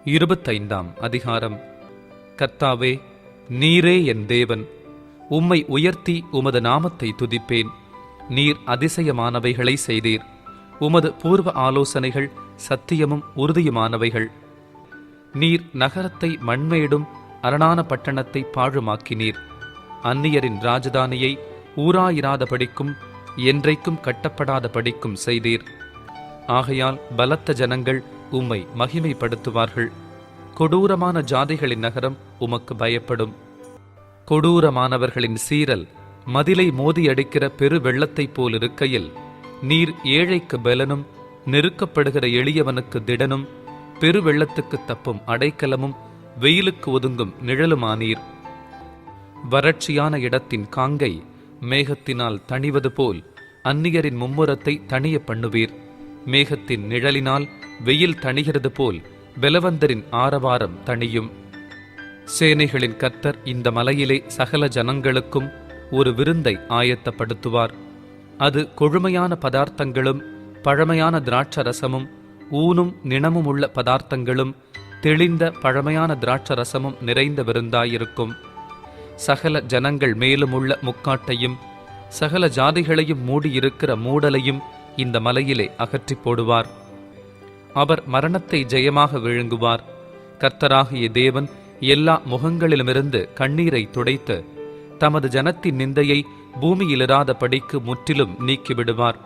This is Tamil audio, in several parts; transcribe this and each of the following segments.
25 அதிகாரம். கர்த்தாவே, நீரே என் தேவன். உம்மை உயர்த்தி உமது நாமத்தை துதிப்பேன். நீர் அதிசயமானவைகளை செய்தீர். உமது பூர்வ ஆலோசனைகள் சத்தியமும் உறுதியுமானவைகள். நீர் நகரத்தை மண்மேடும் அரணான பட்டணத்தை பாழுமாக்கினீர். அந்நியரின் ராஜதானியை ஊராயிராதபடிக்கும் என்றைக்கும் கட்டப்படாதபடிக்கும் செய்தீர். ஆகையால் பலத்த ஜனங்கள் உம்மை மகிமைப்படுத்துவார்கள். கொடூரமான ஜாதிகளின் நகரம் உமக்கு பயப்படும். கொடூரமானவர்களின் சீரல் மதிலை மோதியடிக்கிற பெரு வெள்ளத்தைப் போலிருக்கையில், நீர் ஏழைக்கு பலனும் நெருக்கப்படுகிற எளியவனுக்கு திடனும் பெருவெள்ளத்துக்கு தப்பும் அடைக்கலமும் வெயிலுக்கு ஒதுங்கும் நிழலுமானீர். வறட்சியான இடத்தின் காங்கை மேகத்தினால் தணிவது போல் அந்நியரின் மும்முரத்தை தணிய பண்ணுவீர். மேகத்தின் நிழலினால் வெயில் தணிகிறது போல் பலவந்தரின் ஆரவாரம் தணியும். சேனைகளின் கர்த்தர் இந்த மலையிலே சகல ஜனங்களுக்கும் ஒரு விருந்தை ஆயத்தப்படுத்துவார். அது கொழுமையான பதார்த்தங்களும் பழமையான திராட்சரசமும் ஊனும் நிணமும் உள்ள பதார்த்தங்களும் தெளிந்த பழமையான திராட்சரசமும் நிறைந்த விருந்தாயிருக்கும். சகல ஜனங்கள் மேலும் உள்ள முக்காட்டையும் சகல ஜாதிகளையும் மூடியிருக்கிற மூடலையும் இந்த மலையிலே அகற்றி போடுவார். அவர் மரணத்தை ஜெயமாக விழுங்குவார். கர்த்தராகிய தேவன் எல்லா முகங்களிலுமிருந்து கண்ணீரை துடைத்து தமது ஜனத்தின் நிந்தையை பூமியிலிராத படிக்கு முற்றிலும் நீக்கிவிடுவார்.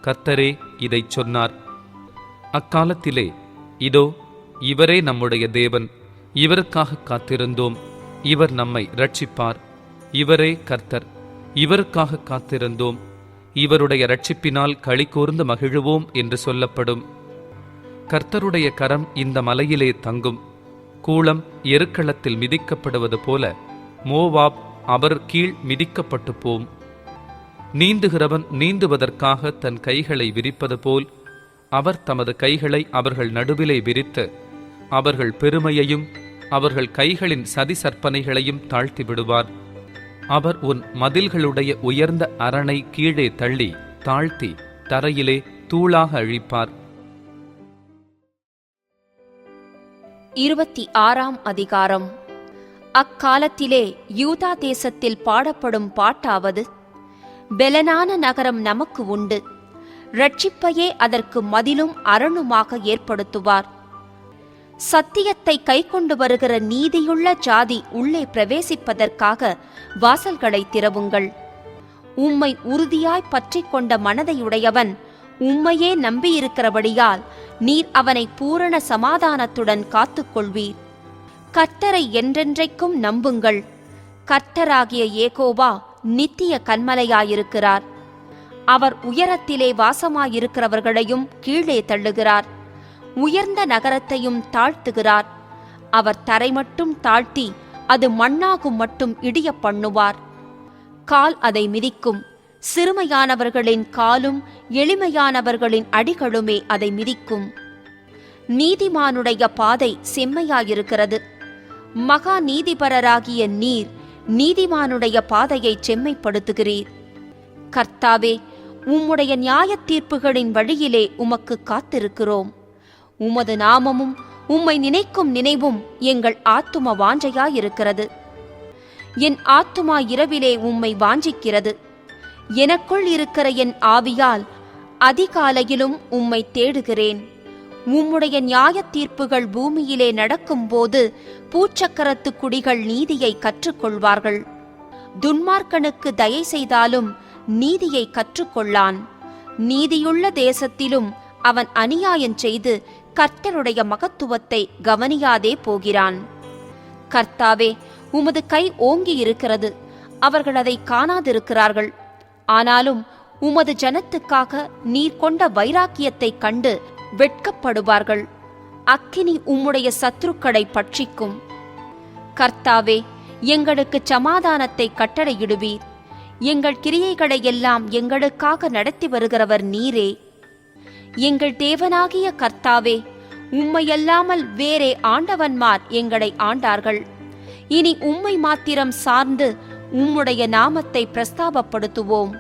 கர்த்தரே இதைச் சொன்னார். அக்காலத்திலே, இதோ, இவரே நம்முடைய தேவன், இவருக்காக காத்திருந்தோம், இவர் நம்மை இரட்சிப்பார். இவரே கர்த்தர், இவருக்காக காத்திருந்தோம், இவருடைய இரட்சிப்பினால் களி கூர்ந்து மகிழுவோம் என்று சொல்லப்படும். கர்த்தருடைய கரம் இந்த மலையிலே தங்கும். கூளம் எருக்களத்தில் மிதிக்கப்படுவது போல மோவாப் அவர் கீழ் மிதிக்கப்பட்டு போம். நீந்துகிறவன் நீந்துவதற்காக தன் கைகளை விரிப்பது போல் அவர் தமது கைகளை அவர்கள் நடுவிலே விரித்து அவர்கள் பெருமையையும் அவர்கள் கைகளின் சதி சற்பனைகளையும் தாழ்த்தி விடுவார். அவர் உன் மதில்களுடைய உயர்ந்த அரணை கீழே தள்ளி தாழ்த்தி தரையிலே தூளாக அழிப்பார். 26 அதிகாரம். அக்காலத்திலே யூதா தேசத்தில் பாடப்படும் பாட்டாவது: பெலனான நகரம் நமக்கு உண்டு, இரட்சிப்பையே அதற்கு மதிலும் அரணுமாக ஏற்படுத்துவார். சத்தியத்தை கைக்கொண்டு வருகிற நீதியுள்ள ஜாதி உள்ளே பிரவேசிப்பதற்காக வாசல்களை திறவுங்கள். உம்மை உறுதியாய் பற்றி கொண்ட மனதையுடையவன் உம்மையே நம்பியிருக்கிறபடியால் நீர் அவனை பூரண சமாதானத்துடன் காத்துக்கொள்வீர். கர்த்தரை என்றென்றைக்கும் நம்புங்கள். கர்த்தராகிய யேகோவா நித்திய கன்மலையாயிருக்கிறார். அவர் உயரத்திலே வாசமாயிருக்கிறவர்களையும் கீழே தள்ளுகிறார், உயர்ந்த நகரத்தையும் தாழ்த்துகிறார். அவர் தரை மட்டும் தாழ்த்தி அது மண்ணாகும் மட்டும் இடிய பண்ணுவார். கால் அதை மிதிக்கும். சிறுமையானவர்களின் காலும் எளிமையானவர்களின் அடிகளுமே அதை மிதிக்கும். நீதிமானுடைய பாதை செம்மையாயிருக்கிறது. மகா நீதிபரராகிய நீர் நீதிமானுடைய பாதையை செம்மைப்படுத்துகிறீர். கர்த்தாவே, உம்முடைய நியாய தீர்ப்புகளின் வழியிலே உமக்கு காத்திருக்கிறோம். உமது நாமமும் உம்மை நினைக்கும் நினைவும் எங்கள் ஆத்தும வாஞ்சையாயிருக்கிறது. என் ஆத்துமா இரவிலே உம்மை வாஞ்சிக்கிறது. எனக்குள் இருக்கிற என் ஆவியால் அதிகாலையிலும் உம்மை தேடுகிறேன். உம்முடைய நியாய தீர்ப்புகள் பூமியிலே நடக்கும்போது பூச்சக்கரத்து குடிகள் நீதியை கற்றுக்கொள்வார்கள். துன்மார்க்கனுக்கு தயை செய்தாலும் நீதியை கற்றுக்கொள்ளான். நீதியுள்ள தேசத்திலும் அவன் அநியாயம் செய்து கர்த்தருடைய மகத்துவத்தை கவனியாதே போகிறான். கர்த்தாவே, உமது கை ஓங்கி இருக்கிறது, அவர்கள் அதை காணாதிருக்கிறார்கள். ஆனாலும் உமது ஜனத்துக்காக நீர் கொண்ட வைராக்கியத்தைக் கண்டு வெட்கப்படுவார்கள். அக்கினி உம்முடைய சத்துருக்களை பட்சிக்கும். கர்த்தாவே, எங்களுக்கு சமாதானத்தை கட்டளையிடுவீர். எங்கள் கிரியைகளையெல்லாம் எங்களுக்காக நடத்தி வருகிறவர் நீரே. எங்கள் தேவனாகிய கர்த்தாவே, உம்மையல்லாமல் வேறே ஆண்டவன்மார் எங்களை ஆண்டார்கள். இனி உம்மை மாத்திரம் சார்ந்து உம்முடைய நாமத்தை பிரஸ்தாபப்படுத்துவோம்.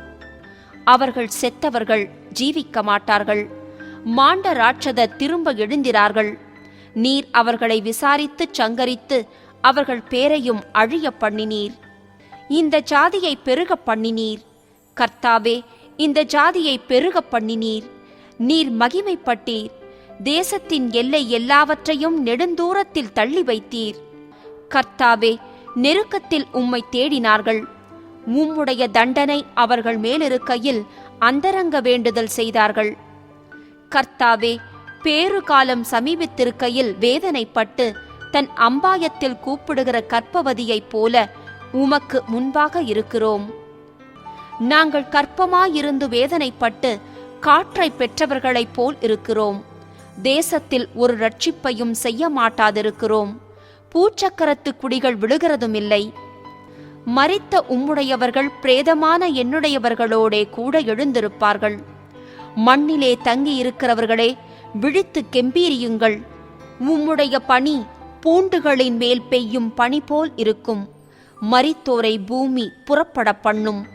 அவர்கள் செத்தவர்கள் ஜீவிக்க மாட்டார்கள். மாண்ட ராட்சதர் திரும்ப எழுந்திரார்கள். நீர் அவர்களை விசாரித்துச் சங்கரித்து அவர்கள் பேரையும் அழிய பண்ணினீர். இந்த ஜாதியை பெருக பண்ணினீர். கர்த்தாவே, இந்த ஜாதியை பெருக பண்ணினீர். நீர் மகிமைப்பட்டீர். தேசத்தின் எல்லை எல்லாவற்றையும் நெடுந்தூரத்தில் தள்ளி வைத்தீர். கர்த்தாவே, நெருக்கத்தில் உம்மை தேடினார்கள். உம்முடைய தண்டனை அவர்கள் மேலிருக்கையில் அந்தரங்க வேண்டுதல் செய்தார்கள். கர்த்தாவே, பேறுகாலம் சமீபித்திருக்கையில் வேதனைப்பட்டு தன் அம்பாயத்தில் கூப்பிடுகிற கர்ப்பவதியைப் போல உமக்கு முன்பாக இருக்கிறோம். நாங்கள் கர்ப்பமாயிருந்து வேதனைப்பட்டு காற்றை பெற்றவர்களைப் போல் இருக்கிறோம். தேசத்தில் ஒரு இரட்சிப்பையும் செய்ய மாட்டாதிருக்கிறோம். பூச்சக்கரத்து குடிகள் விழுகிறதுமில்லை. மரித்த உம்முடையவர்கள் பிரேதமான என்னுடையவர்களோடே கூட எழுந்திருப்பார்கள். மண்ணிலே தங்கியிருக்கிறவர்களே, விழித்து கெம்பீரியுங்கள். உம்முடைய பனி பூண்டுகளின் மேல் பெய்யும் பனி போல் இருக்கும். மரித்தோரை பூமி புறப்பட பண்ணும்.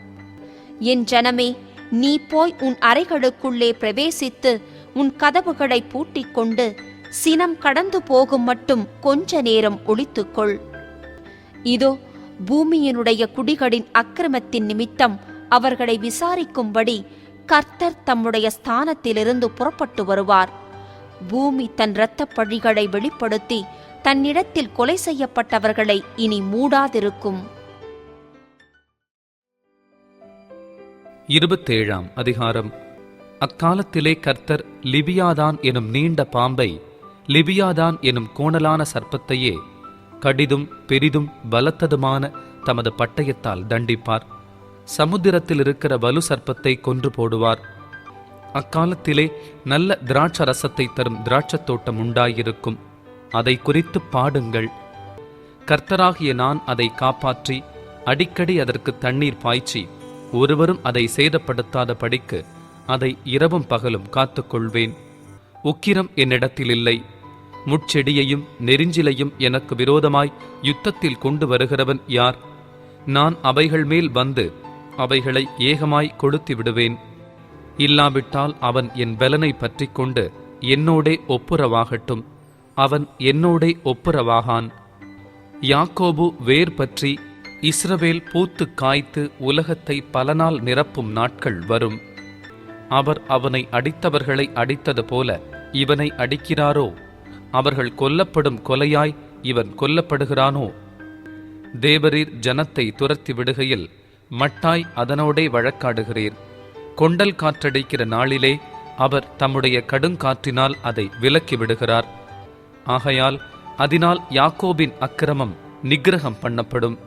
என் ஜனமே, நீ போய் உன் அறைகளுக்குள்ளே பிரவேசித்து உன் கதவுகளை பூட்டிக் கொண்டு சினம் கடந்து போகும் மட்டும் கொஞ்ச நேரம் ஒளித்துக்கொள். இதோ, பூமியினுடைய குடிகளின் அக்கிரமத்தின் நிமித்தம் அவர்களை விசாரிக்கும்படி கர்த்தர் தம்முடைய ஸ்தானத்திலிருந்து புறப்பட்டு வருவார். பூமி தன் இரத்தப் பழிகளை வெளிப்படுத்தி தன்னிடத்தில் கொலை செய்யப்பட்டவர்களை இனி மூடாதிருக்கும். 27 அதிகாரம். அக்காலத்திலே கர்த்தர் லிபியாதான் எனும் நீண்ட பாம்பை, லிபியாதான் எனும் கோணலான சர்ப்பத்தையே கடிதும் பெரிதும் பலத்ததுமான தமது பட்டயத்தால் தண்டிப்பார். சமுத்திரத்தில் இருக்கிற வலு சர்ப்பத்தை கொன்று போடுவார். அக்காலத்திலே நல்ல திராட்சரசத்தை தரும் திராட்சத் தோட்டம் உண்டாயிருக்கும். அதை குறித்து பாடுங்கள். கர்த்தராகிய நான் அதை காப்பாற்றி அடிக்கடி அதற்கு தண்ணீர் பாய்ச்சி ஒருவரும் அதை சேதப்படுத்தாத படிக்கு அதை இரவும் பகலும் காத்துக்கொள்வேன். உக்கிரம் என்னிடத்தில் இல்லை. முட்செடியையும் நெரிஞ்சிலையும் எனக்கு விரோதமாய் யுத்தத்தில் கொண்டு வருகிறவன் யார்? நான் அவைகள் மேல் வந்து அவைகளை ஏகமாய் கொளுத்தி விடுவேன். இல்லாவிட்டால் அவன் என் பலனை பற்றி கொண்டு என்னோடே ஒப்புரவாகட்டும். அவன் என்னோடே ஒப்புரவாகான். யாக்கோபு வேர் பற்றி இஸ்ரவேல் பூத்து காய்த்து உலகத்தை பல நாள் நிரப்பும் நாட்கள் வரும். அவர் அவனை அடித்தவர்களை அடித்தது போல இவனை அடிக்கிறாரோ? அவர்கள் கொல்லப்படும் கொலையாய் இவன் கொல்லப்படுகிறானோ? தேவரீர் ஜனத்தை துரத்தி விடுகையில் மட்டாய் அதனோடே வழக்காடுகிறீர். கொண்டல் காற்றடிக்கிற நாளிலே அவர் தம்முடைய கடுங்காற்றினால் அதை விலக்கி விடுகிறார். ஆகையால் அதனால் யாக்கோபின் அக்கிரமம் நிக்கிரகம் பண்ணப்படும்.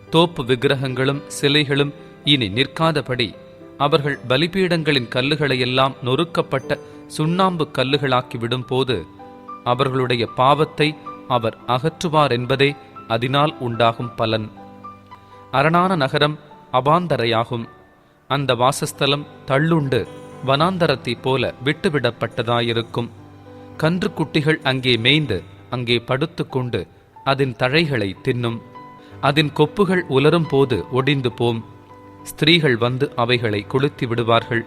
தோப்பு விக்கிரகங்களும் சிலைகளும் இனி நிற்காதபடி அவர்கள் பலிபீடங்களின் கல்லுகளையெல்லாம் நொறுக்கப்பட்ட சுண்ணாம்பு கல்லுகளாக்கி விடும்போது அவர்களுடைய பாவத்தை அவர் அகற்றுவார் என்பதே அதனால் உண்டாகும் பலன். அரணான நகரம் அபாந்தரையாகும். அந்த வாசஸ்தலம் தள்ளுண்டு வனாந்தரத்தைப் போல விட்டுவிடப்பட்டதாயிருக்கும். கன்று குட்டிகள் அங்கே மேய்ந்து அங்கே படுத்துக்கொண்டு அதன் தழைகளை தின்னும். அதன் கொப்புகள் உலரும் போது ஒடிந்து போம். ஸ்திரீகள் வந்து அவைகளை கொளுத்தி விடுவார்கள்.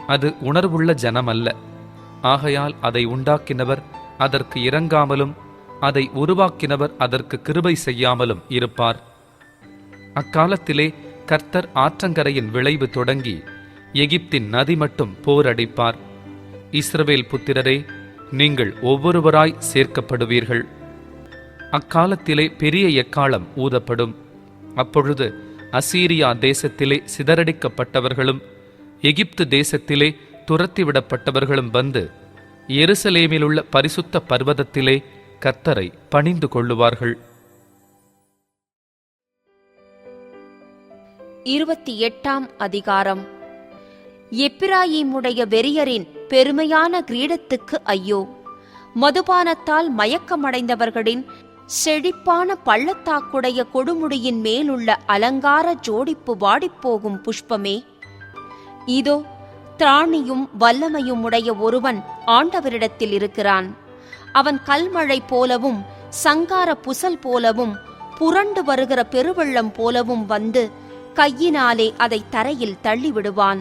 அது உணர்வுள்ள ஜனமல்ல. ஆகையால் அதை உண்டாக்கினவர் அதற்கு இரங்காமலும் அதை உருவாக்கினவர் அதற்கு கிருபை செய்யாமலும் இருப்பார். அக்காலத்திலே கர்த்தர் ஆற்றங்கரையின் விளைவு தொடங்கி எகிப்தின் நதி மட்டும் போரடிப்பார். இஸ்ரவேல் புத்திரரே, நீங்கள் ஒவ்வொருவராய் சேர்க்கப்படுவீர்கள். அக்காலத்திலே பெரிய எக்காளம் ஊதப்படும். அப்பொழுது அசீரியா தேசத்திலே சிதறடிக்கப்பட்டவர்களும் எகிப்து தேசத்திலே துரத்திவிடப்பட்டவர்களும் வந்து எருசலேமிலுள்ள பரிசுத்த பர்வதத்திலே கர்த்தரை பணிந்து கொள்ளுவார்கள். 28 அதிகாரம். எப்பிராயீமுடைய வெறியரின் பெருமையான கிரீடத்துக்கு ஐயோ! மதுபானத்தால் மயக்கமடைந்தவர்களின் செழிப்பான பள்ளத்தாக்குடைய கொடுமுடியின் மேலுள்ள அலங்கார ஜோடிப்பு வாடிப்போகும் புஷ்பமே! இதோ, திராணியும் வல்லமையும் உடைய ஒருவன் ஆண்டவரிடத்தில் இருக்கிறான். அவன் கல்மழை போலவும் சங்கார புசல் போலவும் புரண்டு வருகிற பெருவெள்ளம் போலவும் வந்து கையினாலே அதை தரையில் தள்ளிவிடுவான்.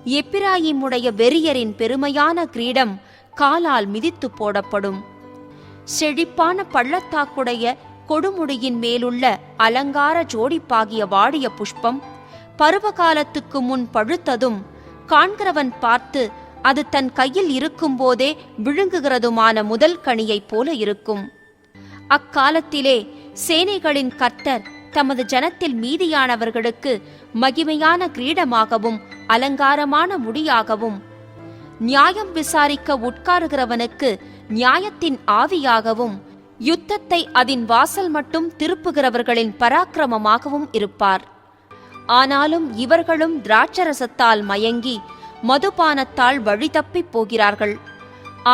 எப்பிராயீமுடைய வெறியரின் பெருமையான கிரீடம் காலால் மிதித்து போடப்படும். செழிப்பான பள்ளத்தாக்குடைய கொடுமுடியின் மேலுள்ள அலங்கார ஜோடிப்பாகிய வாடிய புஷ்பம் பருவகாலத்துக்கு முன் பழுத்ததும் காண்கிறவன் பார்த்து அது தன் கையில் இருக்கும்போதே விழுங்குகிறதுமான முதல் கனியைப் போல இருக்கும். அக்காலத்திலே சேனைகளின் கர்த்தர் தமது ஜனத்தில் மீதியானவர்களுக்கு மகிமையான கிரீடமாகவும் அலங்காரமான முடியாகவும், நியாயம் விசாரிக்க உட்காருகிறவனுக்கு நியாயத்தின் ஆவியாகவும், யுத்தத்தை அதன் வாசல் மட்டும் திருப்புகிறவர்களின் பராக்கிரமமாகவும் இருப்பார். ஆனாலும் இவர்களும் திராட்சரசத்தால் மயங்கி மதுபானத்தால் வழிதப்பிப் போகிறார்கள்.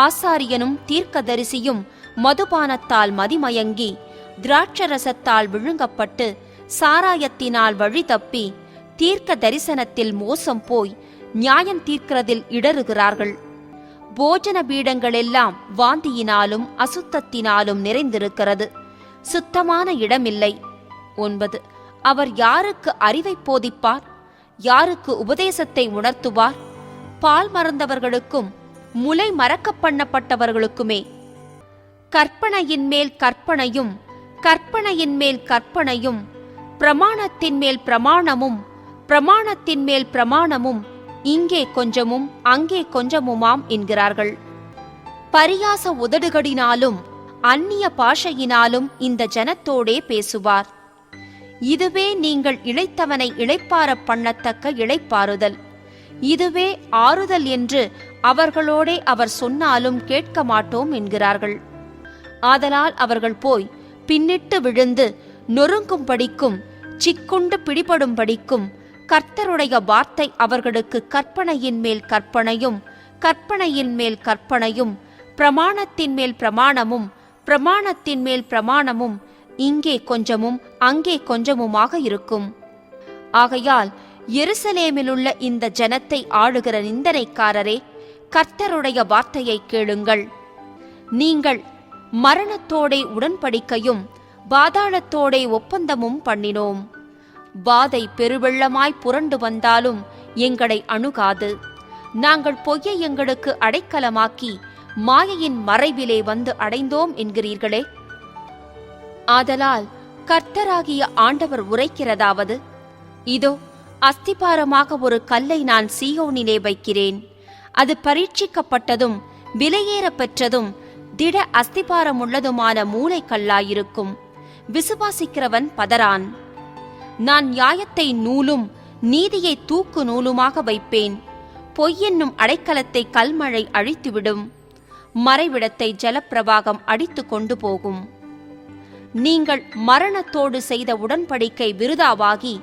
ஆசாரியனும் தீர்க்கதரிசியும் மதுபானத்தால் மதிமயங்கி திராட்சரசத்தால் விழுங்கப்பட்டு சாராயத்தினால் வழிதப்பி தீர்க்க தரிசனத்தில் மோசம் போய் நியாயம் தீர்க்கிறதில் இடறுகிறார்கள். போஜன பீடங்களெல்லாம் வாந்தியினாலும் அசுத்தத்தினாலும் நிறைந்திருக்கிறது, சுத்தமான இடமில்லை. 9. அவர் யாருக்கு அறிவை போதிப்பார்? யாருக்கு உபதேசத்தை உணர்த்துவார்? பால் மறந்தவர்களுக்கும் முலை மறக்க பண்ணப்பட்டவர்களுக்குமே. கற்பனையின் மேல் கற்பனையும் கற்பனையின் மேல் கற்பனையும் பிரமாணத்தின் மேல் பிரமாணமும் பிரமாணத்தின் மேல் பிரமாணமும் இங்கே கொஞ்சமும் அங்கே கொஞ்சமுமாம் என்கிறார்கள். பரியாச உதடுகளினாலும் அந்நிய பாஷையினாலும் இந்த ஜனத்தோடே பேசுவார். இதுவே நீங்கள் இளைத்தவனை இளைப்பார பண்ணத்தக்க இளைப்பாறுதல், இதுவே ஆறுதல் என்று அவர்களோடே அவர் சொன்னாலும் கேட்க மாட்டோம் என்கிறார்கள். ஆதலால் அவர்கள் போய் பின்னிட்டு விழுந்து நொறுங்கும்படிக்கும் சிக்குண்டு பிடிபடும்படிக்கும் கர்த்தருடைய வார்த்தை அவர்களுக்கு கற்பனையின் மேல் கற்பனையும் கற்பனையின் மேல் கற்பனையும் பிரமாணத்தின் மேல் பிரமாணமும் பிரமாணத்தின் மேல் பிரமாணமும் இங்கே கொஞ்சமும் அங்கே கொஞ்சமுமாக இருக்கும். ஆகையால் எருசலேமிலுள்ள இந்த ஜனத்தை ஆளுகிற நிந்தனைக்காரரே, கர்த்தருடைய வார்த்தையை கேளுங்கள். நீங்கள் மரணத்தோடே உடன்படிக்கையும் பாதாளத்தோடே ஒப்பந்தமும் பண்ணினோம். வாதை பெருவெள்ளமாய் புரண்டு வந்தாலும் எங்களை அணுகாது. நாங்கள் பொய்யை எங்களுக்கு அடைக்கலமாக்கி மாயையின் மறைவிலே வந்து அடைந்தோம் என்கிறீர்களே. ஆதலால் கர்த்தராகிய ஆண்டவர் உரைக்கிறதாவது, இதோ அஸ்திபாரமாக ஒரு கல்லை நான் சீயோனிலே வைக்கிறேன். அது பரீட்சிக்கப்பட்டதும் விலையேற பெற்றதும் திட அஸ்திபாரமுள்ளதுமான மூளைக்கல்லாயிருக்கும். விசுவாசிக்கிறவன் பதறான். நான் நியாயத்தை நூலும் நீதியை தூக்கு நூலுமாக வைப்பேன். பொய்யென்னும் அடைக்கலத்தை கல்மழை அழித்துவிடும், மறைவிடத்தை ஜலப்பிரவாகம் அடித்து கொண்டு போகும். நீங்கள் மரணத்தோடு செய்த உடன்படிக்கை விருதாவாகி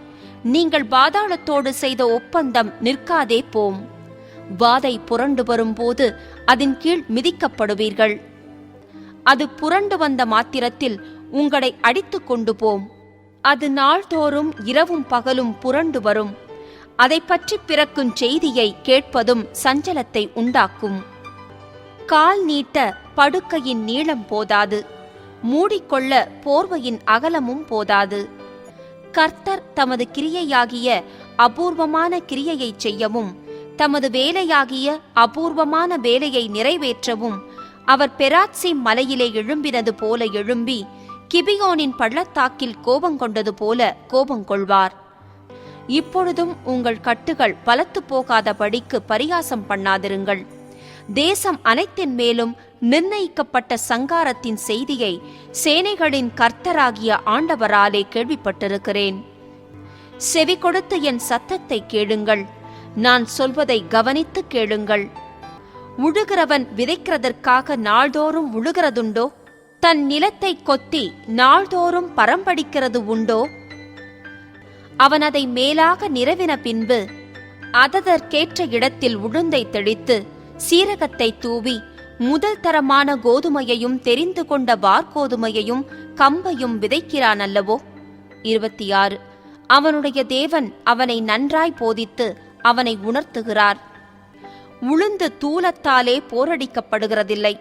நீங்கள் பாதாளத்தோடு செய்த ஒப்பந்தம் நிற்காதே போம். வாதை புரண்டு வரும்போது அதன் கீழ் மிதிக்கப்படுவீர்கள். அது புரண்டு வந்த மாத்திரத்தில் உங்களை அடித்து கொண்டு போம். அது நாள்தோறும் இரவும் பகலும் புரண்டு வரும். அதை பற்றி பிறக்கும் செய்தியை கேட்பதும் சஞ்சலத்தை உண்டாக்கும். கால் நீட்ட படுக்கையின் நீளம் போதாது, மூடிக்கொள்ள போர்வையின் அகலமும் போதாது. கர்த்தர் தமது கிரியையாகிய அபூர்வமான கிரியையை செய்யவும் தமது வேலையாகிய அபூர்வமான வேலையை நிறைவேற்றவும் அவர் பெராத்சீம் மலையிலே எழும்பினது போல எழும்பி கிபியோனின் பள்ளத்தாக்கில் கோபங்கொண்டது போல கோபங்கொள்வார். இப்பொழுதும் உங்கள் கட்டுகள் பலத்து போகாதபடிக்கு பரியாசம் பண்ணாதிருங்கள். தேசம் அனைத்தின் மேலும் நிர்ணயிக்கப்பட்ட சங்காரத்தின் செய்தியை சேனைகளின் கர்த்தராகிய ஆண்டவராலே கேள்விப்பட்டிருக்கிறேன். செவி கொடுத்து என் சத்தத்தை கேளுங்கள். நான் சொல்வதை கவனித்து கேளுங்கள். உழுகிறவன் விதைக்கிறதற்காக நாள்தோறும் உழுகிறதுண்டோ? தன் நிலத்தை கொத்தி நாள்தோறும் பரம்படிக்கிறது உண்டோ? அவன் அதை மேலாக நிரவின பின்பு அதற்கேற்ற இடத்தில் உளுந்தை தெளித்து சீரகத்தை தூவி முதல் தரமான கோதுமையையும் தெரிந்து கொண்ட வார்கோதுமையையும் கம்பையும் விதைக்கிறான் அல்லவோ? 26. அவனுடைய தேவன் அவனை நன்றாய் போதித்து அவனை உணர்த்துகிறார். உளுந்து தூலத்தாலே போரடிக்கப்படுகிறதில்லை.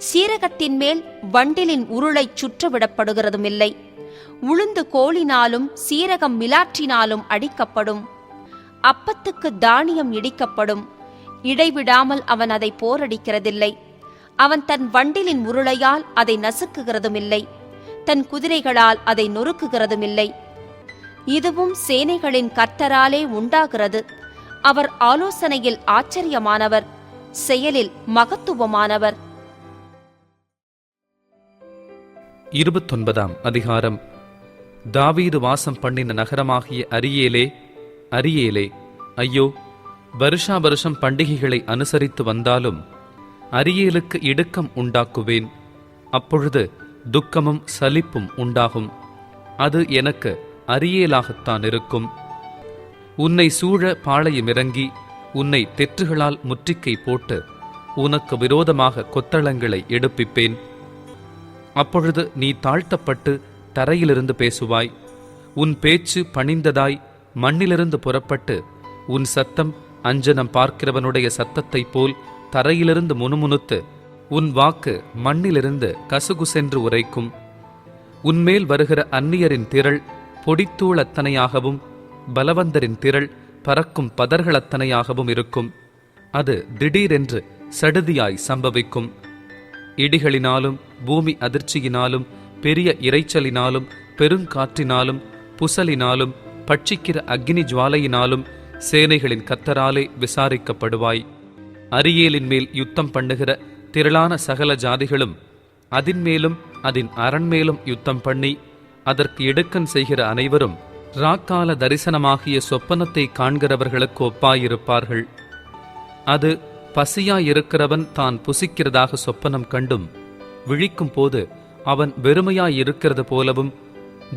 சீரகத்தின் மேல் வண்டிலின் உருளை சுற்றவிடப்படுகிறதுமில்லை. உளுந்து கோலினாலும் சீரகம் மிலாற்றினாலும் அடிக்கப்படும். அப்பத்துக்கு தானியம் இடிக்கப்படும். இடைவிடாமல் அவன் அதை போரடிக்கிறதில்லை. அவன் தன் வண்டிலின் உருளையால் அதை நசுக்குகிறதுமில்லை, தன் குதிரைகளால் அதை நொறுக்குகிறதுமில்லை. இதுவும் சேனைகளின் கர்த்தராலே உண்டாகிறது. அவர் ஆலோசனையில் ஆச்சரியமானவர், செயலில் மகத்துவமானவர். 29ஆம் அதிகாரம். தாவீது வாசம் பண்ணின நகரமாகிய அரியேலே, அரியேலே, ஐயோ! வருஷா வருஷம் பண்டிகைகளை அனுசரித்து வந்தாலும் அரியேலுக்கு இடுக்கம் உண்டாக்குவேன். அப்பொழுது துக்கமும் சலிப்பும் உண்டாகும். அது எனக்கு அரியேலாகத்தான் இருக்கும். உன்னை சூழ பாளையமிறங்கி உன்னை தெற்றுகளால் முற்றிக்கை போட்டு உனக்கு விரோதமாக கொத்தளங்களை எடுப்பிப்பேன். அப்பொழுது நீ தாழ்த்தப்பட்டு தரையிலிருந்து பேசுவாய். உன் பேச்சு பணிந்ததாய் மண்ணிலிருந்து புறப்பட்டு உன் சத்தம் அஞ்சனம் பார்க்கிறவனுடைய சத்தத்தைப் போல் தரையிலிருந்து முணுமுணுத்து உன் வாக்கு மண்ணிலிருந்து கசுகுசென்று உரைக்கும். உன்மேல் வருகிற அந்நியரின் திரள் பொடித்தூள் அத்தனையாகவும் பலவந்தரின் திரள் பறக்கும் பதர்களத்தனையாகவும் இருக்கும். அது திடீரென்று சடுதியாய் சம்பவிக்கும். இடிகளினாலும் பூமி அதிர்ச்சியினாலும் பெரிய இரைச்சலினாலும் பெருங்காற்றினாலும் புசலினாலும் பட்சிக்கிற அக்னி ஜுவாலையினாலும் சேனைகளின் கர்த்தராலே விசாரிக்கப்படுவாய். அரியேலின் மேல் யுத்தம் பண்ணுகிற திரளான சகல ஜாதிகளும் அதின்மேலும் அதன் அரண்மேலும் யுத்தம் பண்ணி அதற்கு இடுக்கன் செய்கிற அனைவரும் ராக்கால தரிசனமாகிய சொப்பனத்தை காண்கிறவர்களுக்கு ஒப்பாயிருப்பார்கள். அது பசியாயிருக்கிறவன் தான் புசிக்கிறதாக சொப்பனம் கண்டும் விழிக்கும் போது அவன் வெறுமையாயிருக்கிறது போலவும்,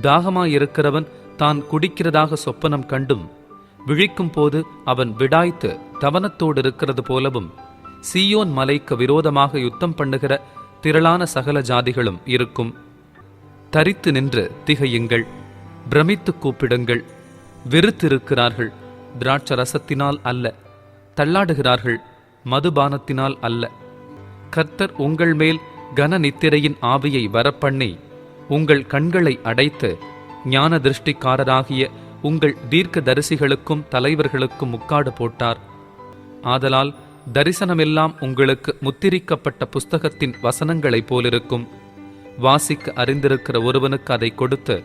தாகமாயிருக்கிறவன் தான் குடிக்கிறதாக சொப்பனம் கண்டும் விழிக்கும் போது அவன் விடாய்த்து தவனத்தோடு இருக்கிறது போலவும் சீயோன் மலைக்கு விரோதமாக யுத்தம் பண்ணுகிற திரளான சகல ஜாதிகளும் இருக்கும். தரித்து நின்று திகையுங்கள், பிரமித்து கூப்பிடுங்கள். வெறுத்திருக்கிறார்கள், திராட்சரசத்தினால் அல்ல; தள்ளாடுகிறார்கள், மதுபானத்தினால் அல்ல. கர்த்தர் உங்கள் மேல் கன நித்திரையின் ஆவியை வரப்பண்ணி உங்கள் கண்களை அடைத்து ஞான திருஷ்டிக்காரராகிய உங்கள் தீர்க்க தரிசிகளுக்கும் தலைவர்களுக்கும் முக்காடு போட்டார். ஆதலால் தரிசனமெல்லாம் உங்களுக்கு முத்திரிக்கப்பட்ட புஸ்தகத்தின் வசனங்களைப் போலிருக்கும். வாசிக்க அறிந்திருக்கிற ஒருவனுக்கு அதை கொடுத்து,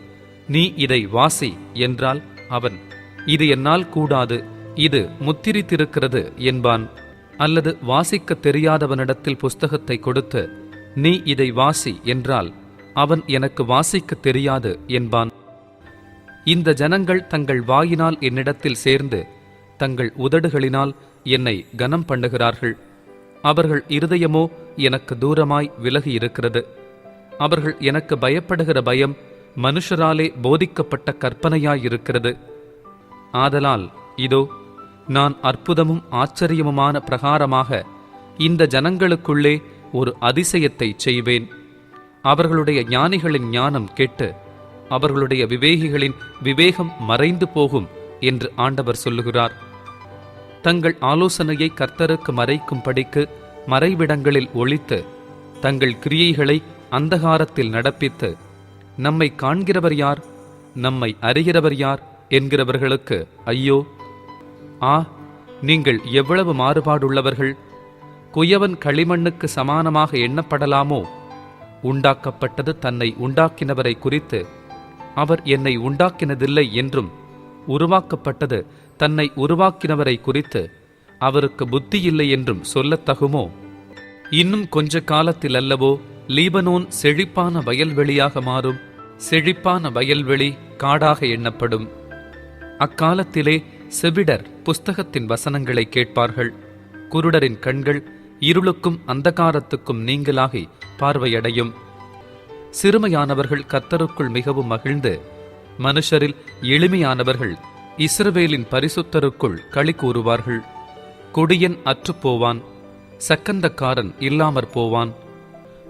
நீ இதை வாசி என்றால் அவன், இது என்னால் கூடாது, இது முத்திரித்திருக்கிறது என்பான். அல்லது வாசிக்க தெரியாதவனிடத்தில் புஸ்தகத்தை கொடுத்து, நீ இதை வாசி என்றால் அவன், எனக்கு வாசிக்க தெரியாது என்பான். இந்த ஜனங்கள் தங்கள் வாயினால் என்னிடத்தில் சேர்ந்து தங்கள் உதடுகளினால் என்னை கனம் பண்ணுகிறார்கள். அவர்கள் இருதயமோ எனக்கு தூரமாய் விலகி இருக்கிறது. அவர்கள் எனக்கு பயப்படுகிற பயம் மனுஷராலே போதிக்கப்பட்ட கற்பனையாயிருக்கிறது. ஆதலால் இதோ, நான் அற்புதமும் ஆச்சரியமுமான பிரகாரமாக இந்த ஜனங்களுக்குள்ளே ஒரு அதிசயத்தை செய்வேன். அவர்களுடைய ஞானிகளின் ஞானம் கெட்டு அவர்களுடைய விவேகிகளின் விவேகம் மறைந்து போகும் என்று ஆண்டவர் சொல்லுகிறார். தங்கள் ஆலோசனையை கர்த்தருக்கு மறைக்கும்படிக்கு மறைவிடங்களில் ஒளித்து தங்கள் கிரியைகளை அந்தகாரத்தில் நடப்பித்து, நம்மை காண்கிறவர் யார், நம்மை அறிகிறவர் யார் என்கிறவர்களுக்கு ஐயோ! ஆ, நீங்கள் எவ்வளவு மாறுபாடுள்ளவர்கள்! குயவன் களிமண்ணுக்கு சமானமாக எண்ணப்படலாமோ? உண்டாக்கப்பட்டது தன்னை உண்டாக்கினவரை குறித்து, அவர் என்னை உண்டாக்கினதில்லை என்றும், உருவாக்கப்பட்டது தன்னை உருவாக்கினவரை குறித்து, அவருக்கு புத்தியில்லை என்றும் சொல்லத்தகுமோ? இன்னும் கொஞ்ச காலத்தில் அல்லவோ லீபனோன் செழிப்பான வயல்வெளியாக மாறும். செழிப்பான வயல்வெளி காடாக எண்ணப்படும். அக்காலத்திலே செவிடர் புஸ்தகத்தின் வசனங்களை கேட்பார்கள். குருடரின் கண்கள் இருளுக்கும் அந்தகாரத்துக்கும் நீங்களாகி பார்வையடையும். சிறுமையானவர்கள் கர்த்தருக்குள் மிகவும் மகிழ்ந்து, மனுஷரில் எளிமையானவர்கள் இஸ்ரவேலின் பரிசுத்தருக்குள் களி கூறுவார்கள். கொடியன் அற்றுப்போவான், சக்கந்தக்காரன் இல்லாமற் போவான்.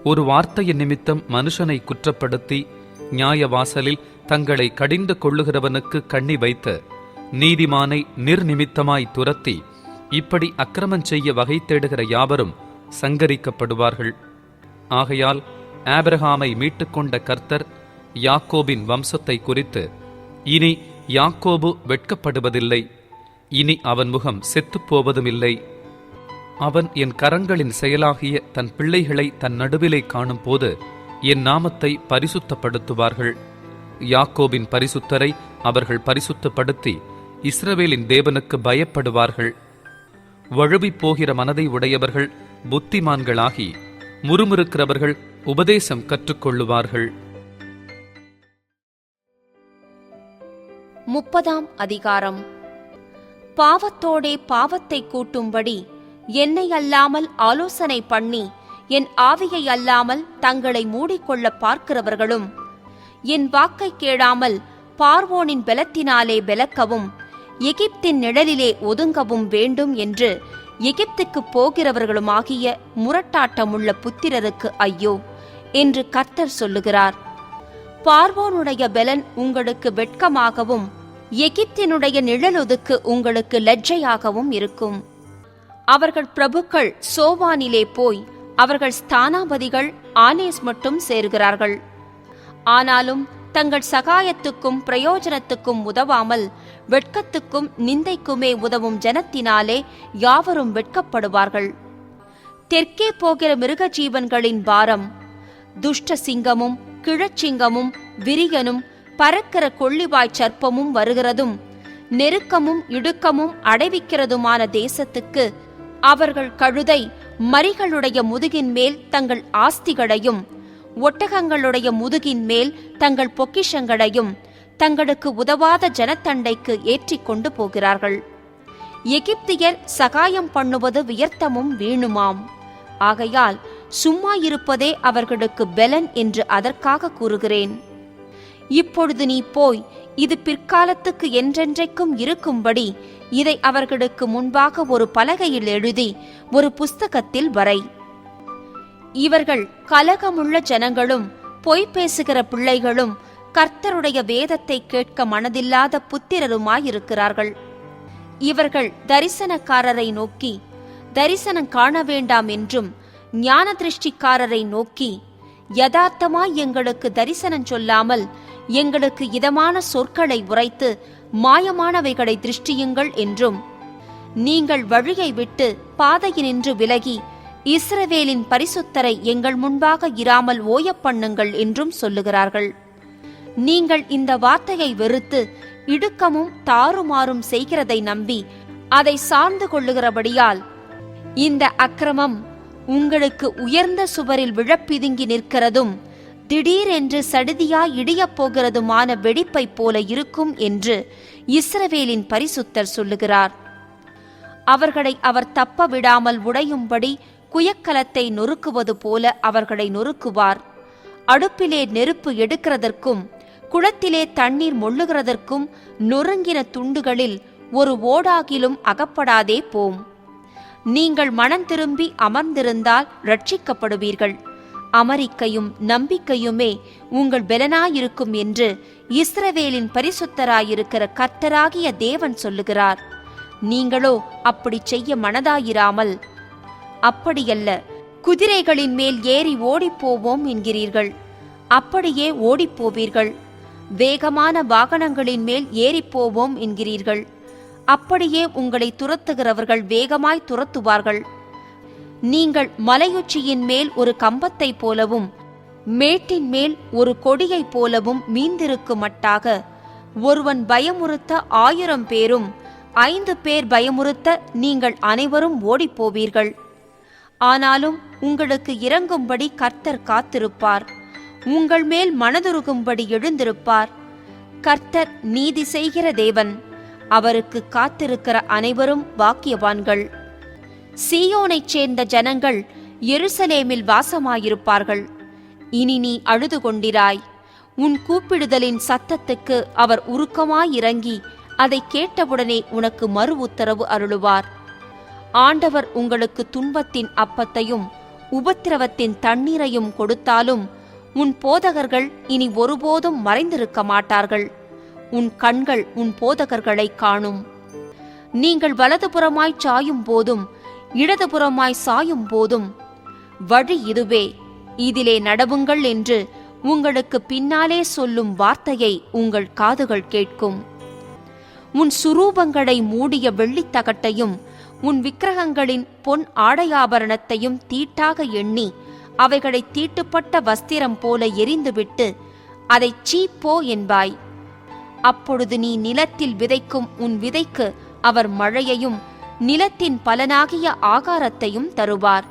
ஒரு வார்த்தையின் நிமித்தம் மனுஷனை குற்றப்படுத்தி நியாயவாசலில் தங்களை கடிந்து கொள்ளுகிறவனுக்கு கண்ணி வைத்து நீதிமானை நிர்நிமித்தமாய் துரத்தி இப்படி அக்கிரமம் செய்ய வகை தேடுகிற யாவரும் சங்கரிக்கப்படுவார்கள். ஆகையால் ஆபிரகாமை மீட்டுக்கொண்ட கர்த்தர் யாக்கோபின் வம்சத்தை குறித்து, இனி யாக்கோபு வெட்கப்படுவதில்லை, இனி அவன் முகம் செத்துப்போவதுமில்லை. அவன் என் கரங்களின் செயலாகிய தன் பிள்ளைகளை தன் நடுவிலே காணும்போது என் நாமத்தை பரிசுத்தப்படுத்துவார்கள். யாக்கோபின் பரிசுத்தரை அவர்கள் பரிசுத்தப்படுத்தி இஸ்ரவேலின் தேவனுக்கு பயப்படுவார்கள். வழுவிப் போகிற மனதை உடையவர்கள் புத்திமான்களாகி முறுமுறுக்கிறவர்கள் உபதேசம் கற்றுக்கொள்ளுவார்கள். 30ஆம் அதிகாரம். பாவத்தோடே பாவத்தை கூட்டும்படி என்னை அல்லாமல் ஆலோசனை பண்ணி என் ஆவியை அல்லாமல் தங்களை மூடிக்கொள்ள பார்க்கிறவர்களும், என் வாக்கை கேளாமல் பார்வோனின் பெலத்தினாலே பெலக்கவும் எகிப்தின் நிழலிலே ஒதுங்கவும் வேண்டும் என்று எகிப்துக்குப் போகிறவர்களுமாகிய முரட்டாட்டமுள்ள புத்திரருக்கு ஐயோ என்று கர்த்தர் சொல்லுகிறார். பார்வோனுடைய பெலன் உங்களுக்கு வெட்கமாகவும் எகிப்தினுடைய நிழலொதுக்கு உங்களுக்கு லஜ்ஜையாகவும் இருக்கும். அவர்கள் பிரபுக்கள் சோவானிலே போய் அவர்கள் ஸ்தானாபதிகள் ஆனேஸ் மட்டும் சேர்கிறார்கள். ஆனாலும் தங்கள் சகாயத்துக்கும் பிரயோஜனத்துக்கும் உதவாமல் வெட்கத்துக்கும் நிந்தைக்குமே உதவும் ஜனத்தினாலே யாவரும் வெட்கப்படுவார்கள். தெற்கே போகிற மிருக ஜீவன்களின் பாரம், துஷ்ட சிங்கமும் கிழச்சிங்கமும் விரியனும் பறக்கிற கொள்ளிவாய்ச் சர்ப்பமும் வருகிறதும் நெருக்கமும் இடுக்கமும் அடைவிக்கிறதுமான தேசத்துக்கு அவர்கள் கழுதை மரிகளுடைய முதுகின் மேல் தங்கள் ஆஸ்திகளையும் ஒட்டகங்களுடைய முதுகின் மேல் தங்கள் பொக்கிஷங்களையும் தங்களுக்கு உதவாத ஜனத்தண்டைக்கு ஏற்றிக் கொண்டு போகிறார்கள். எகிப்தியர் சகாயம் பண்ணுவது வியர்த்தமும் வீணுமாம். ஆகையால் சும்மா இருப்பதே அவர்களுக்கு பெலன் என்று அதற்காக கூறுகிறேன். இப்பொழுது நீ போய் இது பிற்காலத்துக்கு என்றென்றைக்கும் இருக்கும்படி இதை அவர்களுக்கு முன்பாக ஒரு பலகையில் எழுதி ஒரு புஸ்தகத்தில் வரை. இவர்கள் கலகமுள்ள ஜனங்களும் பொய் பேசுகிற பிள்ளைகளும் கர்த்தருடைய வேதத்தை கேட்க மனதில்லாத புத்திரருமாயிருக்கிறார்கள். இவர்கள் தரிசனக்காரரை நோக்கி தரிசனம் காண வேண்டாம் என்றும் ஞான திருஷ்டிக்காரரை நோக்கி யதார்த்தமாய் எங்களுக்கு தரிசனம் சொல்லாமல் எங்களுக்கு இதமான சொற்களை உரைத்து மாயமானவைகளை திருஷ்டியுங்கள் என்றும், நீங்கள் வழியை விட்டு பாதையினின்று விலகி இஸ்ரவேலின் பரிசுத்தரை எங்கள் முன்பாக இராமல் ஓயப்பண்ணுங்கள் என்றும் சொல்லுகிறார்கள். நீங்கள் இந்த வார்த்தையை வெறுத்து இடுக்கமும் தாறுமாறும் செய்கிறதை நம்பி அதை சார்ந்து கொள்ளுகிறபடியால் இந்த அக்கிரமம் உங்களுக்கு உயர்ந்த சுவரில் விழப்பிதுங்கி நிற்கிறதும் திடீரென்று சடுதியாய் இடியப் போகிறதுமான வெடிப்பைப் போல இருக்கும் என்று இஸ்ரவேலின் பரிசுத்தர் சொல்லுகிறார். அவர்களை அவர் தப்ப விடாமல் உடையும்படி குயக்கலத்தை நொறுக்குவது போல அவர்களை நொறுக்குவார். அடுப்பிலே நெருப்பு எடுக்கிறதற்கும் குளத்திலே தண்ணீர் மொள்ளுகிறதற்கும் நொறுங்கின துண்டுகளில் ஒரு ஓடாகிலும் அகப்படாதே போம். நீங்கள் மனம் திரும்பி அமர்ந்திருந்தால் ரட்சிக்கப்படுவீர்கள். அமரிக்கையும் நம்பிக்கையுமே உங்கள் பெலனாயிருக்கும் என்று இஸ்ரவேலின் பரிசுத்தராயிருக்கிற கர்த்தராகிய தேவன் சொல்லுகிறார். நீங்களோ அப்படி செய்ய மனதாயிராமல், அப்படியல்ல, குதிரைகளின் மேல் ஏறி ஓடிப்போவோம் என்கிறீர்கள். அப்படியே ஓடிப்போவீர்கள். வேகமான வாகனங்களின் மேல் ஏறிப்போவோம் என்கிறீர்கள். அப்படியே உங்களை துரத்துகிறவர்கள் வேகமாய் துரத்துவார்கள். நீங்கள் மலையுச்சியின் மேல் ஒரு கம்பத்தைப் போலவும் மேட்டின் மேல் ஒரு கொடியைப் போலவும் மீந்திருக்குமட்டாக ஒருவன் பயமுறுத்த 1000 பேரும் 5 பேர் பயமுறுத்த நீங்கள் அனைவரும் ஓடிப்போவீர்கள். ஆனாலும் உங்களுக்கு இறங்கும்படி கர்த்தர் காத்திருப்பார். உங்கள் மேல் மனதுருகும்படி எழுந்திருப்பார். கர்த்தர் நீதி செய்கிற தேவன். அவருக்கு காத்திருக்கிற அனைவரும் பாக்கியவான்கள். சீயோனைச் சேர்ந்த ஜனங்கள் எருசலேமில் வாசமாயிருப்பார்கள். இனி நீ அழுது கொண்டிராய். உன் கூப்பிடுதலின் சத்தத்துக்கு அவர் உருக்கமாயிறங்கி அதை கேட்டவுடனே உனக்கு மறு உத்தரவு அருளுவார். ஆண்டவர் உங்களுக்கு துன்பத்தின் அப்பத்தையும் உபத்திரவத்தின் தண்ணீரையும் கொடுத்தாலும் உன் போதகர்கள் இனி ஒருபோதும் மறைந்திருக்க மாட்டார்கள். உன் கண்கள் உன் போதகர்களை காணும். நீங்கள் வலதுபுறமாய் சாயும் போதும் இடதுபுறமாய் சாயும் போதும் வழி இதுவே, இதிலே நடவுங்கள் என்று உங்களுக்கு பின்னாலே சொல்லும் வார்த்தையை உங்கள் காதுகள் கேட்கும். உன் சுரூபங்களை மூடிய வெள்ளித்தகட்டையும் உன் விக்கிரகங்களின் பொன் ஆடையாபரணத்தையும் தீட்டாக எண்ணி அவைகளை தீட்டுப்பட்ட வஸ்திரம் போல எரிந்துவிட்டு அதைச் சீப்போ என்பாய். அப்பொழுது நீ நிலத்தில் விதைக்கும் உன் விதைக்கு அவர் மழையையும் நிலத்தின் பலனாகிய ஆகாரத்தையும் தருவார்.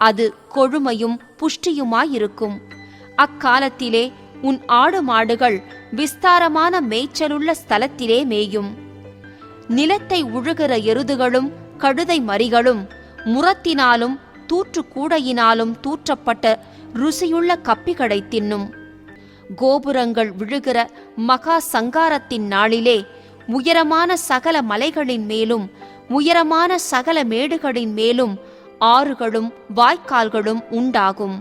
அது கொழுமையும் புஷ்டியுமாயிருக்கும். அக்காலத்திலே உன் ஆடு மாடுகள் விஸ்தாரமான மேய்ச்சலுள்ள ஸ்தலத்திலே மேயும். நிலத்தை உழுகிற எருதுகளும் கழுதை மறிகளும் முரத்தினாலும் தூற்றுக்கூடையினாலும் தூற்றப்பட்ட ருசியுள்ள கப்பிகளை தின்னும். கோபுரங்கள் விழுகிற மகா சங்காரத்தின் நாளிலே உயரமான சகல மலைகளின் மேலும் உயரமான சகல மேடுகளின் மேலும் ஆறுகளும் வாய்க்கால்களும் உண்டாகும்.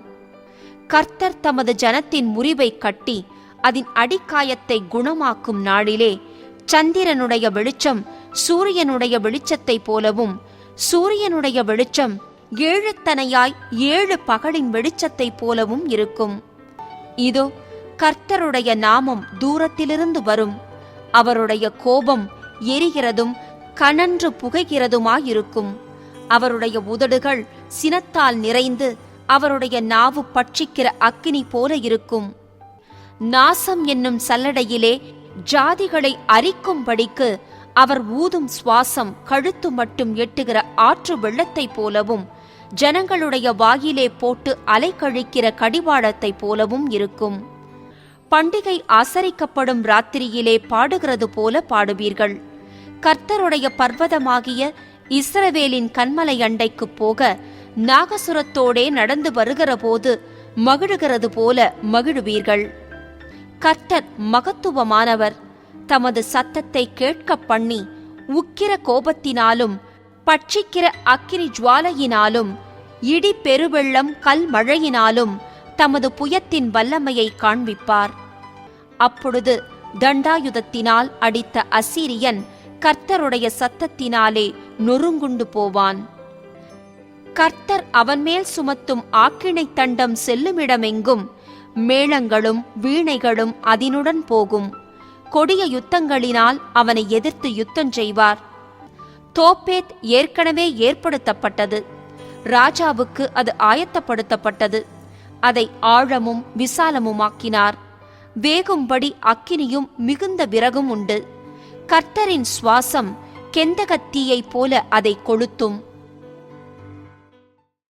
கர்த்தர் தமது ஜனத்தின் முறிவை கட்டி அதன் அடிக்காயத்தை குணமாக்கும் நாளிலே சந்திரனுடைய வெளிச்சம் சூரியனுடைய வெளிச்சத்தைப் போலவும் சூரியனுடைய வெளிச்சம் 7 தனையாய் 7 பகலின் வெளிச்சத்தைப் போலவும் இருக்கும். இதோ கர்த்தருடைய நாமம் தூரத்திலிருந்து வரும். அவருடைய கோபம் எரிகிறதும் கனன்று புகைகிறதுமாயிருக்கும். அவருடைய உதடுகள் சினத்தால் நிறைந்து அவருடைய நாவு பட்சிக்கிற அக்கினி போல இருக்கும். நாசம் என்னும் சல்லடையிலே ஜாதிகளை அரிக்கும்படிக்கு அவர் ஊதும் சுவாசம் கழுத்து மட்டும் எட்டுகிற ஆற்று வெள்ளத்தைப் போலவும் ஜனங்களுடைய வாயிலே போட்டு அலைக்கழிக்கிற கடிவாளத்தைப் போலவும் இருக்கும். பண்டிகை ஆசரிக்கப்படும் ராத்திரியிலே பாடுகிறது போல பாடுவீர்கள். கர்த்தருடைய பர்வதமாகிய இஸ்ரவேலின் கன்மலை அண்டைக்குப் போக நாகசுரத்தோடே நடந்து வருகிற போது மகிழுகிறது போல மகிழுவீர்கள். கர்த்தர் மகத்துவமானவர். தமது சத்தத்தை கேட்க பண்ணி உக்கிர கோபத்தினாலும் பட்சிக்கிற அக்கினி ஜுவாலையினாலும் இடி பெருவெள்ளம் கல் மழையினாலும் தமது புயத்தின் வல்லமையை காண்பிப்பார். அப்பொழுது தண்டாயுதத்தினால் அடித்த அசீரியன் கர்த்தருடைய சத்தத்தினாலே நொறுங்குண்டு போவான். கர்த்தர் அவன் மேல் சுமத்தும் ஆக்கினை தண்டம் செல்லுமிடமெங்கும் மேளங்களும் வீணைகளும் அதனுடன் போகும். கொடிய யுத்தங்களினால் அவனை எதிர்த்து யுத்தம் செய்வார். தோப்பேத் ஏற்கனவே ஏற்படுத்தப்பட்டது. ராஜாவுக்கு அது ஆயத்தப்படுத்தப்பட்டது. அதை ஆழமும் விசாலமுமாக்கினார். வேகும்படி அக்கினியும் மிகுந்த விறகும் உண்டு. கர்த்தரின் சுவாசம் கெந்தகத்தீயைப் போல அதை கொளுத்தும்.